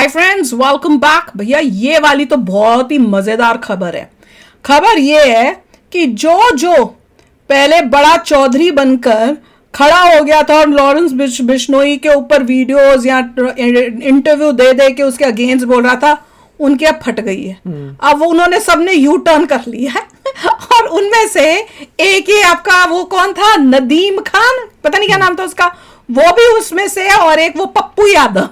Hi friends, welcome back. भैया ये वाली तो बहुत ही मजेदार खबर है। खबर ये है कि जो पहले बड़ा चौधरी बनकर खड़ा हो गया था और लॉरेंस बिश्नोई के ऊपर वीडियोस या इंटरव्यू दे दे के उसके अगेंस्ट बोल रहा था, उनकी अब फट गई है। अब उन्होंने सबने यू टर्न कर लिया है और उनमें से एक ही आपका वो कौन था, नदीम खान, पता नहीं क्या नाम था उसका, वो भी उसमें से है, और एक वो पप्पू यादव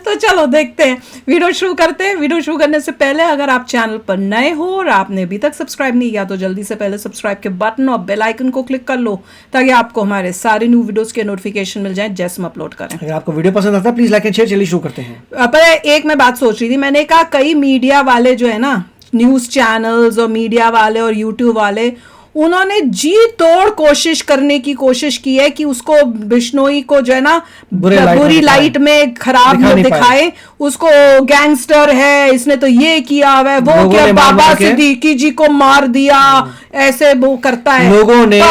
तो चलो देखते हैं, वीडियो शुरू करते हैं। वीडियो शुरू करने से पहले अगर आप चैनल पर नए हो और आपने अभी तक सब्सक्राइब नहीं किया तो जल्दी से पहले सब्सक्राइब के बटन और बेल आइकन को क्लिक कर लो ताकि आपको हमारे सारे न्यू वीडियोस के नोटिफिकेशन मिल जाएं जैसे हम अपलोड करें। अगर आपको वीडियो पसंद आता है प्लीज लाइक एंड शेयर। चलिए शुरू करते हैं। पर एक मैं बात सोच रही थी, मैंने कहा कई मीडिया वाले जो है ना, न्यूज चैनल्स और मीडिया वाले और यूट्यूब वाले, उन्होंने जी तोड़ कोशिश करने की कोशिश की है कि उसको बिश्नोई को जो है ना बुरी लाइट में खराब दिखाए, उसको गैंगस्टर है, इसने तो ये किया है, वो क्या बाबा सिद्दीकी जी को मार दिया, ऐसे वो करता है। लोगों ने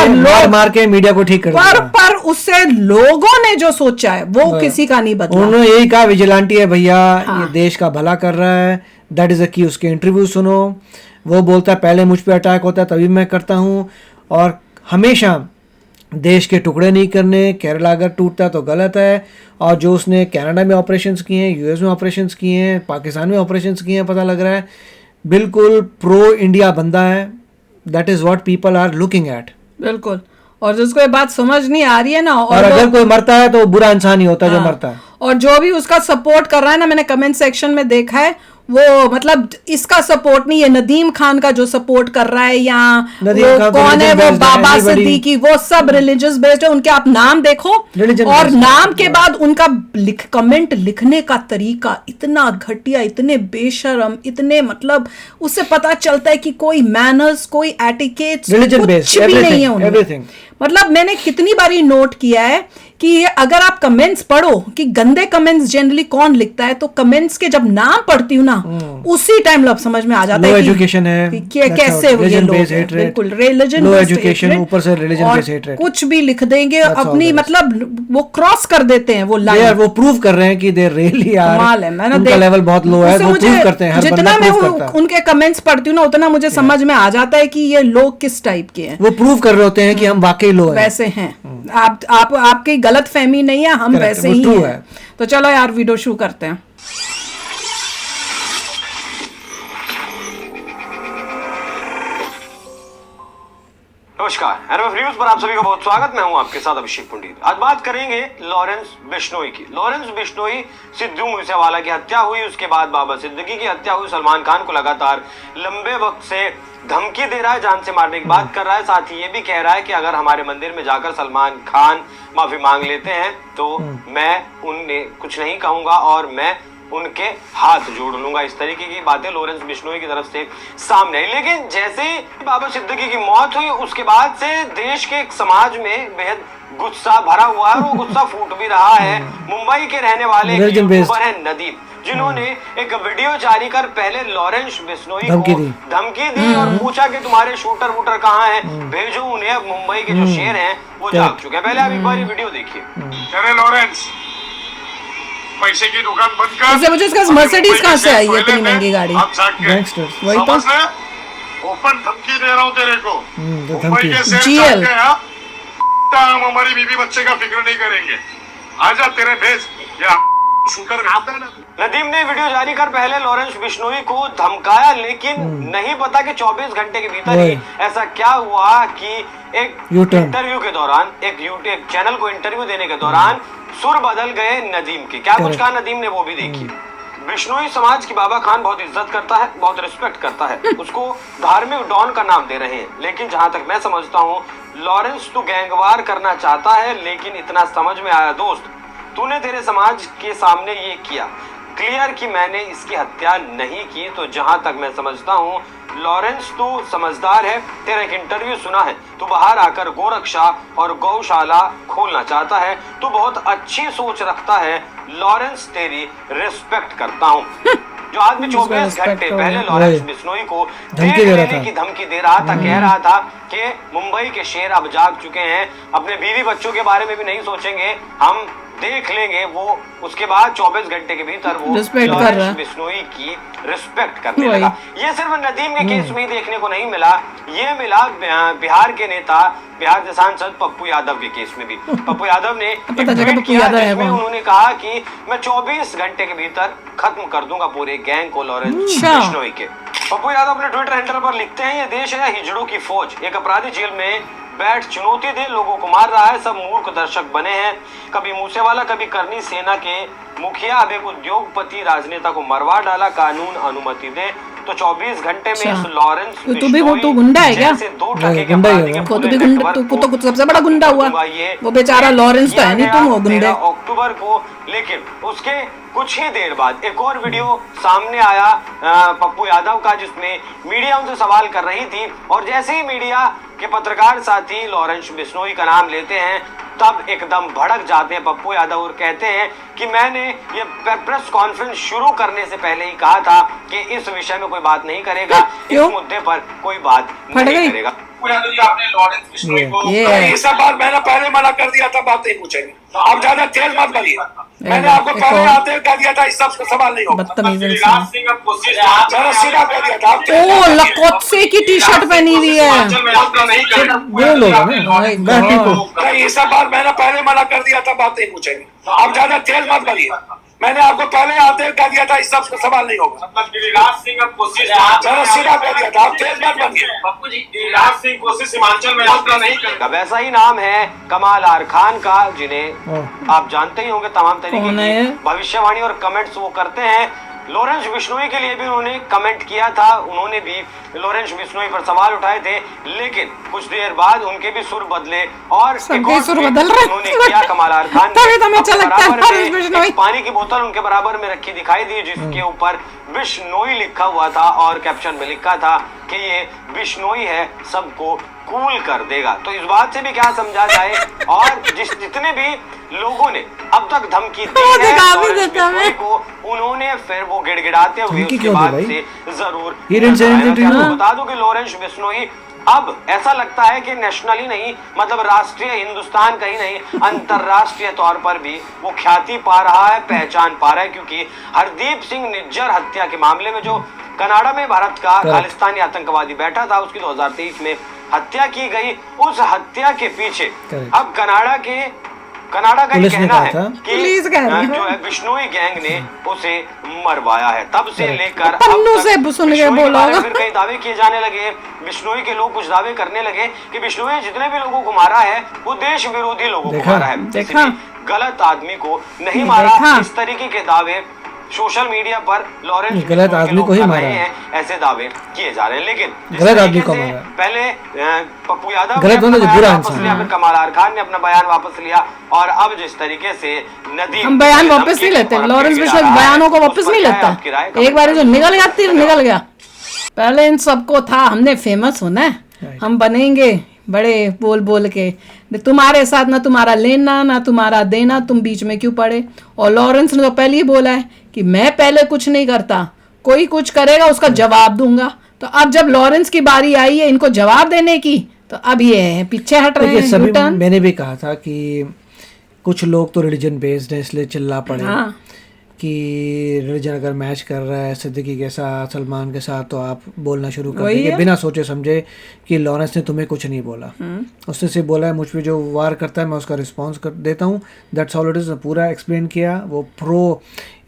मार के मीडिया को ठीक कर दिया, पर उससे लोगों ने जो सोचा है वो किसी का नहीं बदला। उन्होंने यही कहा विजिलेंटी है भैया, ये देश का भला कर रहा है, दैट इज द की। उसके इंटरव्यू सुनो, वो बोलता है पहले मुझ पे अटैक होता है तभी मैं करता हूँ, और हमेशा देश के टुकड़े नहीं करने, केरला अगर टूटता है तो गलत है। और जो उसने कनाडा में ऑपरेशंस किए हैं, यूएस में ऑपरेशंस किए हैं, पाकिस्तान में ऑपरेशंस किए हैं, पता लग रहा है बिल्कुल प्रो इंडिया बंदा है। That is what people are looking at. बिल्कुल, और जिसको ये बात समझ नहीं आ रही है ना, और अगर कोई मरता है तो बुरा इंसान ही होता है जो मरता है। और जो भी उसका सपोर्ट कर रहा है ना, मैंने कमेंट सेक्शन में देखा है, वो मतलब इसका सपोर्ट नहीं है, नदीम खान का जो सपोर्ट कर रहा है, या वो कौन है, वो बाबा सिद्दीकी, वो सब रिलीजियस बेस्ड है। उनके आप नाम देखो और नाम के बाद उनका कमेंट लिखने का तरीका इतना घटिया, इतने बेशरम, इतने मतलब उससे पता चलता है कि कोई मैनर्स, कोई एटिकेट्स कुछ भी नहीं है उनमें। मतलब मैंने कितनी बारी नोट किया है कि अगर आप कमेंट्स पढ़ो कि गंदे कमेंट्स जनरली कौन लिखता है, तो कमेंट्स के जब नाम पढ़ती हूँ ना, उसी टाइम लब समझ में आ जाता है कि एजुकेशन है, कैसे ये लोग हैं। बिल्कुल रिलीजन लो एजुकेशन, ऊपर से रिलीजन बेस्ड हेट्रेड, कुछ भी लिख देंगे अपनी, मतलब वो क्रॉस कर देते हैं वो लाइन, वो प्रूव कर रहे हैं कि दे रियली आर, उनका लेवल बहुत लो है, वो प्रूव करते हैं। जितना मैं उनके कमेंट्स पढ़ती हूँ ना, उतना मुझे समझ में आ जाता है कि ये लोग किस टाइप के हैं। वो प्रूव कर रहे होते हैं कि हम वाकई लो हैं, वैसे हैं। आपकी गलत फहमी नहीं है, हम वैसे ही हैं। तो चलो यार वीडियो शुरू करते हैं। नमस्कार, एनएमएफ न्यूज पर आप सभी का बहुत स्वागत। मैं हूं आपके साथ अभिषेक पंडित। आज बात करेंगे लॉरेंस बिश्नोई की। लॉरेंस बिश्नोई, सिद्धू मूसेवाला की हत्या हुई, उसके बाद बाबा सिद्दीकी की हत्या हुई, सलमान खान को लगातार लंबे वक्त से धमकी दे रहा है, जान से मारने की बात कर रहा है। साथ ही ये भी कह रहा है कि अगर हमारे मंदिर में जाकर सलमान खान माफी मांग लेते हैं तो मैं उन्हें कुछ नहीं कहूंगा और मैं उनके हाथ जोड़ लूंगा। इस तरीके की बातें लॉरेंस बिश्नोई की तरफ से सामने आई। लेकिन जैसे ही बाबा सिद्दीकी की मौत हुई, उसके बाद से देश के एक समाज में बेहद गुस्सा भरा हुआ है, वो गुस्सा फूट भी रहा है। मुंबई के रहने वाले यूट्यूबर हैं नदीम, जिन्होंने एक वीडियो जारी कर पहले लॉरेंस बिश्नोई को धमकी दी और पूछा कि तुम्हारे शूटर वूटर कहाँ हैं, भेजो उन्हें। अब मुंबई के जो शेर हैं वो जाग चुके हैं। पहले आप एक बार वीडियो देखिए। अरे लॉरेंस, पैसे की दुकान बंद कर। इससे मुझे इसका मर्सिडीज कहाँ से आई है इतनी महंगी गाड़ी? वही तो ओपन धमकी दे रहा हूँ तेरे को। मुंबई के जीएल हम हमारी बीवी बच्चे का फिक्र नहीं करेंगे। आजा तेरे भेज या शूटर आता है ना। नदीम ने वीडियो जारी कर पहले लॉरेंस बिश्नोई को धमकाया, लेकिन नहीं पता कि 24 घंटे के भीतर ही ऐसा क्या हुआ कि एक इंटरव्यू के दौरान, एक यूट्यूब चैनल को इंटरव्यू देने के दौरान सुर बदल गए नदीम के। क्या कुछ कहा नदीम ने वो भी देखिए। बिश्नोई समाज की बाबा खान बहुत इज्जत करता है, बहुत रिस्पेक्ट करता है, उसको धार्मिक डॉन का नाम दे रहे हैं। लेकिन जहां तक मैं समझता हूँ, लॉरेंस तू गैंगवार करना चाहता है, लेकिन इतना समझ में आया दोस्त, तूने तेरे समाज के सामने ये किया क्लियर कि मैंने इसकी हत्या नहीं की। तो जहां तक मैं समझता हूँ लॉरेंस तू समझदार है, तेरा एक इंटरव्यू सुना है, तू बाहर आकर गोरक्षा और गौशाला खोलना चाहता है, तू बहुत अच्छी सोच रखता है लॉरेंस, तेरी रिस्पेक्ट करता हूँ। जो आदमी 24 घंटे पहले लॉरेंस बिश्नोई को जेल लेने की धमकी दे रहा था, कह रहा था कि मुंबई के शेर अब जाग चुके हैं, अपने बीवी बच्चों के बारे में भी नहीं सोचेंगे, हम देख लेंगे वो उसके बाद 24 घंटे के भीतर वो Respect कर रहा है। लॉरेंस बिश्नोई की रिस्पेक्ट करने वही। लगा। ये सिर्फ नदीम के केस में ही देखने को नहीं मिला, ये मिला बिहार के नेता, बिहार के सांसद पप्पू यादव के केस में भी। पप्पू यादव ने एक पता चला ट्वीट पप्पू किया यादव है जिसमें वो। उन्होंने कहा कि मैं 24 घंटे के भीतर खत्म कर दूंगा पूरे गैंग को लॉरेंस अच्छा। बिश्नोई के। पप्पू यादव अपने ट्विटर हैंडल पर लिखते हैं, ये देश है हिजड़ों की फौज, एक अपराधी जेल में बैठ चुनौती दे लोगों को मार रहा है, सब मूर्ख दर्शक बने हैं, कभी मूसेवाला कभी करनी सेना के मुखिया, अब एक उद्योगपति राजनेता को मरवा डाला, कानून अनुमति दे। तो 24 घंटे में इस लॉरेंस तू भी तू गुंडा है क्या? जैसे 2 टके के गुंडा ही अपराधी के होगा। वो तो पूरे भी गुंडा, नेटवर्क तू तो को कुछ सबसे बड़ा गुंडा हुआ। दूंगा ये वो बेचारा लॉरेंस तो है नहीं, तुम हो गुंडे। 13 अक्टूबर को, लेकिन उसके कुछ ही देर बाद एक और वीडियो सामने आया पप्पू यादव का, जिसमें मीडिया उनसे सवाल कर रही थी और जैसे ही मीडिया के पत्रकार साथी लॉरेंस बिश्नोई का नाम लेते हैं तब एकदम भड़क जाते हैं पप्पू यादव और कहते हैं कि मैंने ये प्रेस कॉन्फ्रेंस शुरू करने से पहले ही कहा था कि इस विषय में कोई बात नहीं करेगा, इस क्यों? मुद्दे पर कोई बात फट नहीं गई? करेगा। यादव जी आपने लॉरेंस बिश्नोई को ये ये सब बात मैंने पहले मना कर दिया था, बात नहीं पूछेंगे, आप ज्यादा तेज मत करिए। मैंने आपको पहले आते हुए कह दिया था इस सब सवाल नहीं होगा। बदतमीज गिरिराज इंसान। सिंह अब कोशिश मैंने सीधा कह दिया था, आप ओ लकोत्से की टी शर्ट पहनी हुई है। नहीं करेगा। वो लोग हैं ना, My मैं ठीक हूँ। God। नहीं, ये सब बात मैंने पहले मना कर दिया था, बात नहीं पूछेंगे, आप ज्यादा तेज मत करिए। मैंने आपको पहले आते हुए कह दिया था इस सब सवाल नहीं होगा। मतलब गिरिराज सिंह अब कोशिश मैंने सीधा कह दिया था, आप तेज मत बनिए। पप्पू जी गिरिराज सिंह कोशिश हिमाचल में यात्रा नहीं करेगा। वैसा ही नाम है कमाल आर खान का, जिन्हें आप जानते ही होंगे, तमाम तरीके कौन है? की भविष्यवाणी और कमेंट्स वो करते हैं। लॉरेंस बिश्नोई के लिए भी उन्होंने कमेंट किया था, उन्होंने भी लॉरेंस बिश्नोई पर सवाल उठाए थे, लेकिन कुछ देर बाद उनके भी सुर बदले और सबके एक और सुर ट्वीट बदल रहे हैं। उन्होंने किया कमाल आर खान ने। तभी तो हमें अच्छा अब लगता है बराबर में लॉरेंस बिश्नोई। एक पानी की बोतल उनके बराबर में रखी दिखाई दी, जिसके ऊपर बिश्नोई लिखा हुआ था और कैप्शन में लिखा था कि ये बिश्नोई है, सबको कूल कर देगा। तो इस बात से भी क्या समझा जाए, और जितने भी लोगों ने अब तक धमकी दी वो है दिखा भी लॉरेंस देता है। बिश्नोई को, उन्होंने फिर वो गिड़गिड़ाते हुए धमकी उसके क्यों दी बाद भाई? से जरूर He didn't say anything to you? आपको बता दूं कि लॉरेंस बिश्नोई अब ऐसा लगता है कि नेशनली नहीं, मतलब राष्ट्रीय, हिंदुस्तान का ही नहीं, अंतरराष्ट्रीय तौर पर भी वो ख्याति पा रहा है, पहचान पा रहा है, क्योंकि हरदीप सिंह निज्जर हत्या के मामले में जो कनाडा में भारत का खालिस्तानी आतंकवादी बैठा था, उसकी 2023 में हत्या की गई, उस हत्या के पीछे Correct. अब कनाडा का ये पुलिस ने कहना कहा है था। कि पुलिस कह रही है। जो है बिश्नोई गैंग ने उसे मरवाया है। तब से Correct. लेकर अब पन्नू तक से सुन के बिश्नोई के बोला बारे में होगा। फिर कई दावे किए जाने लगे, बिश्नोई के लोग कुछ दावे करने लगे कि बिश्नोई ने जितने भी लोगों को मारा है वो देश विरोधी लोगों को देखा? मारा है, किसी देखा? भी गलत आदमी को नहीं मारा। देखा? इस तरीके के दावे सोशल मीडिया पर लॉरेंस गलत बिश्नोई के आदमी लोग को ही कर मारा रहे है। हैं, ऐसे दावे किए जा रहे हैं। लेकिन जिस गलत आदमी तरीके को से मारा है। पहले पप्पू यादव गलत ने अपना मतलब जो बयान बुरा वापस इंसान लिया, है। फिर कमाल आर खान ने अपना बयान वापस लिया, और अब जिस तरीके से नदीम हम बयान ने वापस धमकी नहीं दी लेते, और लॉरेंस गिरा बिश्नोई रहा है, बयानों को उस वापस पर नहीं क्या है लेता। लेता। आपकी राय एक बार जो निकल गया तीर निकल गया। पहले इन सबको था हमने फेमस होना है, हम बनेंगे बड़े बोल बोल के, तुम्हारे साथ ना तुम्हारा लेना ना तुम्हारा देना, तुम बीच में क्यों पड़े। और लॉरेंस ने तो पहले ही बोला है कि मैं पहले कुछ नहीं करता, कोई कुछ करेगा उसका जवाब दूंगा। तो अब जब लॉरेंस की बारी आई है इनको जवाब देने की, तो अब ये पीछे हट रहे देखिए हैं। सभी, U-turn। मैंने भी कहा था कि कुछ लोग तो रिलीजन बेस्ड है, इसलिए चिल्ला पड़े हाँ। कि रिलीजन अगर मैच कर रहा है सिद्दीकी के साथ, सलमान के साथ, तो आप बोलना शुरू कर वही देंगे है। बिना सोचे समझे कि लॉरेंस ने तुम्हें कुछ नहीं बोला। उसने सिर्फ बोला है मुझ पे जो वार करता है मैं उसका रिस्पॉन्स कर देता हूँ, दैट्स ऑल इट इज़। पूरा एक्सप्लेन किया। वो प्रो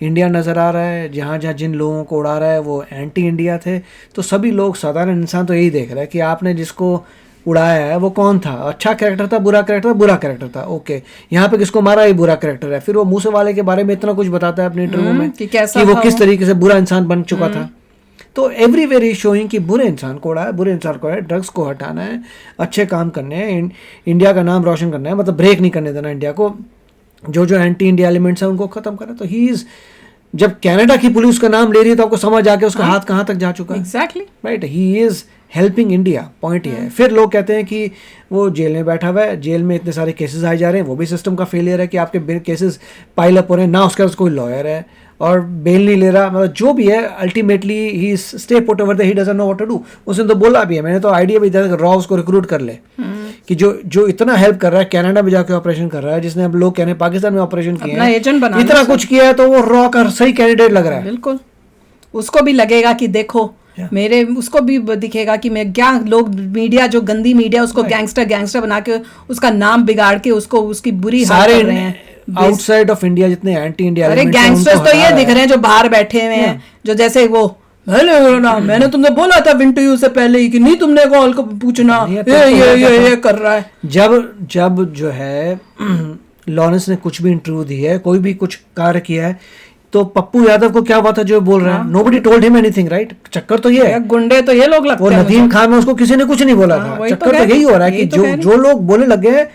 इंडिया नज़र आ रहा है, जहाँ जहाँ जिन लोगों को उड़ा रहा है वो एंटी इंडिया थे। तो सभी लोग, साधारण इंसान तो यही देख रहा है कि आपने जिसको उड़ाया है वो कौन था, अच्छा कैरेक्टर था, बुरा कैरेक्टर था, बुरा कैरेक्टर था, ओके। यहाँ पे किसको मारा, ये बुरा कैरेक्टर है। फिर वो मूसे वाले के बारे में इतना कुछ बताता है अपने इंटरव्यू में कि कैसा कि वो था किस वो। तरीके से बुरा इंसान बन चुका था। तो एवरीवेयर इज शोइंग कि बुरे इंसान को उड़ाया, बुरे इंसान को है, ड्रग्स को हटाना है, अच्छे काम करने हैं, इंडिया का नाम रोशन करना है, मतलब ब्रेक नहीं करने देना इंडिया को। जो जो एंटी इंडिया एलिमेंट्स हैं उनको खत्म करना। तो ही इज, जब कनाडा की पुलिस का नाम ले रही है तो आपको समझ आ गया उसका हाथ कहाँ तक जा चुका है। Exactly. Right, he is helping India, point ये है। फिर लोग कहते हैं कि वो जेल में बैठा हुआ है, जेल में इतने सारे केसेस आए जा रहे हैं, वो भी सिस्टम का फेलियर है कि आपके केसेस पाइल अप हो रहे हैं, ना उसके पास कोई लॉयर है और बेल नहीं ले रहा, मतलब जो भी है ultimately he stay put over the, he doesn't know what to do. उसने तो बोला भी है, मैंने तो आइडिया भी दिया था कि रॉ उसको रिक्रूट कर ले कि जो इतना हेल्प कर रहा है, कनाडा में जाके ऑपरेशन कर रहा है, जिसने अब लोग कहने पाकिस्तान में ऑपरेशन किए अपना हैं, एजेंट बनाना इतना कुछ किया है, तो वो रॉ का सही कैंडिडेट लग रहा है। बिल्कुल, उसको भी लगेगा कि देखो मेरे, उसको भी दिखेगा कि मैं क्या, लोग मीडिया, जो गंदी मीडिया उसको गैंगस्टर बना के उसका नाम बिगाड़ के उसको उसकी बुरी हाल कर रहे हैं। आउटसाइड ऑफ इंडिया जितने एंटी इंडिया, अरे गैंगस्टर्स तो ये दिख रहे हैं जो बाहर बैठे हुए हैं, जो जैसे वो मैंने तुमने बोला था विंटरव्यू से पहले ही कि नहीं तुमने कॉल को पूछना, ये कर रहा है। जब जो है लॉरेंस ने कुछ भी इंटरव्यू दी है, कोई भी कुछ कार्य किया है, तो पप्पू यादव को क्या हुआ था जो बोल रहा है? Nobody told him anything, right? चक्कर तो ये है, गुंडे तो ये लोग लगते हैं। वो नदीम खान में उसको किसी ने कुछ नहीं बोला था। चक्कर तो यही हो रहा है कि जो लोग बोलने लगे हैं,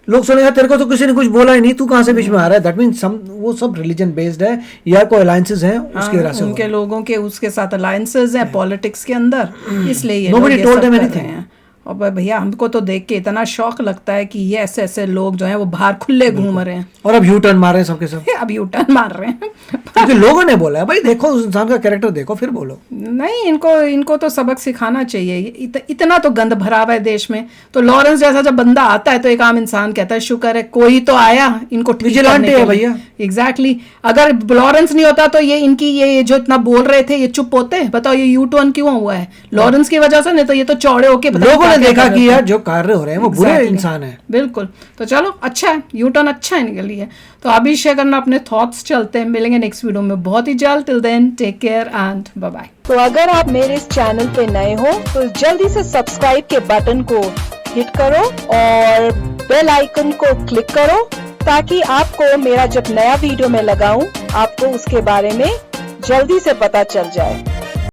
लोग सुनेगा तेरे को तो किसी ने कुछ बोला ही नहीं, तू कहाँ से बीच में आ रहा है? दैट मीन्स वो सब रिलीजन बेस्ड है या कोई अलायंसेस हैं उसकी वजह से, उनके लोगों के उसके साथ अलायंसेस हैं पॉलिटिक्स के अंदर, इसलिए ये Nobody told them कर रहे हैं। और भैया हमको तो देख के इतना शौक लगता है कि ये ऐसे ऐसे लोग जो हैं वो बाहर खुले घूम रहे हैं, और अब यू टर्न मार रहे हैं सबके सब। अब यू टर्न मार रहे हैं क्योंकि लोगों ने बोला है भाई देखो उस इंसान का कैरेक्टर देखो फिर बोलो। नहीं, इनको तो सबक सिखाना चाहिए। इतना तो गंद भरा हुआ है देश में, तो लॉरेंस जैसा जब बंदा आता है तो एक आम इंसान कहता है शुक्र है कोई तो आया इनको ठीक करने के लिए। भैया एग्जैक्टली, अगर लॉरेंस नहीं होता तो ये इनकी ये जो इतना बोल रहे थे ये चुप होते? बताओ ये यू टर्न क्यों हुआ है? लॉरेंस की वजह से, नहीं तो ये तो चौड़े होके लोगों ने देखा कि यार जो कार्य हो रहे हैं वो बुरे इंसान है। बिल्कुल, तो चलो अच्छा है, यू टर्न अच्छा है निकल है। तो अभी शेयर करना अपने थॉट्स, चलते हैं, मिलेंगे नेक्स्ट वीडियो में बहुत ही जल्द। Till then take care and bye bye. तो अगर आप मेरे इस चैनल पे नए हो तो जल्दी से सब्सक्राइब के बटन को हिट करो और बेल आइकन को क्लिक करो, ताकि आपको मेरा जब नया वीडियो मैं लगाऊं आपको उसके बारे में जल्दी से पता चल जाए।